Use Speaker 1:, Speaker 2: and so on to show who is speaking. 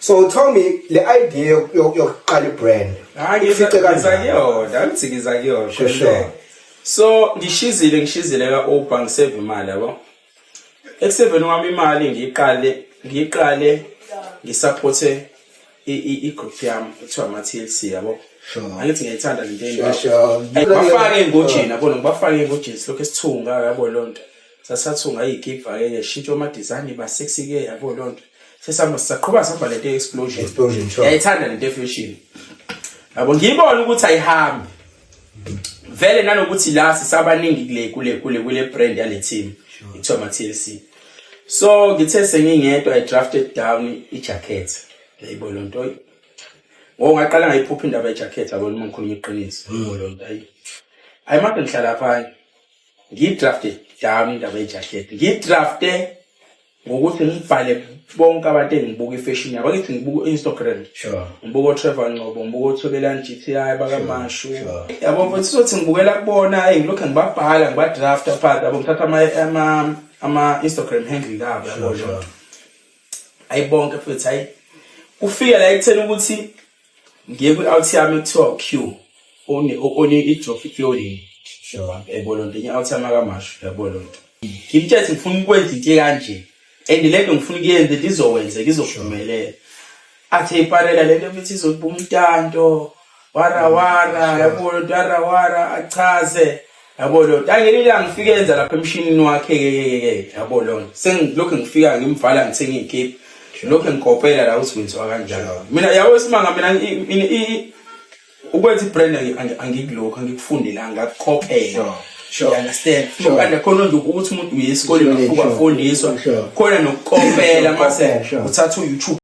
Speaker 1: So tell me the idea yokuqala ibrand.
Speaker 2: Ngiza kuyona
Speaker 1: Sure.
Speaker 2: So ngishizile ka-Uber ngisave imali yabo. Ekuseveni wami imali ngiqale ngisupporte i-group yami kuthiwa ama-TLC yabo.
Speaker 1: Sure.
Speaker 2: Angithi ngiyayithanda le nto
Speaker 1: Sure.
Speaker 2: bafake engojeni yabo ngibafake engojeni silokho esithunga yabo lonto. Sasathunga igiveaway shintsho ama-design ba sexy ke yabo lonto. Sisaqhubeka sihamba le nto explosion.
Speaker 1: Sure.
Speaker 2: Ngiyayithanda le nto fashion. Yabo ngiyibona ukuthi ayihambi. Vele nanokuthi la sisabaningi kule brand yale team ithiwa ama-TLC. So ngithe sengingedwa I drafted down i-jacket. Yayibona lonto. Ngaqala ngayiphupha indaba ye-jacket yabo uma ngikhuluma iqiniso. Yayibona lonto ayi manje ngihlala phansi. Ngidrafted down indaba ye-jacket. Ngidrafte ngokuthi ngibhale bonke abantu engibuka ifashion yabo. Ngithi ngibuka Instagram.
Speaker 1: Sure.
Speaker 2: Ngibuka Trevor Ngcobo, ngibuka Thobelani GTI bakaMashu. Yabo mfowethu sothi ngibukela kubona ngilokho ngibabhala ngibadrafta phansi yabo ngithatha ama Instagram handle labo yabo. Ayibonke futhi hayi kufika la ekutheni ukuthi ngiye ku-out yami ekuthiwa Q oni i-trophy clothing.
Speaker 1: Sure.
Speaker 2: Yabo lonto i-out yami kaMashu yabo lonto. Ngimthethe ngifuna ukwenza into kanje. And lento ngifuna ukuyenza lizokwenzeka izophumelela. Athe iparela lento futhi izobuma intanto wara yabo lonto wara achaze yabo lonto angelila ngifike enza lapha emshinini wakhe ke yabo lonto sengilokho ngifika ngimvala ngithenga ikhiphi lokho ngikopela la uthi kwenziwa kanjalo mina yabo simanga mina ukwenza ibrand angikulokho angikufunde la ngakukopela.
Speaker 1: Sure.
Speaker 2: You understand? Kanti khona nje ukuthi umuntu uyesikoleni ufuka afundiswa khona nokukopela mase uthatha uYouTube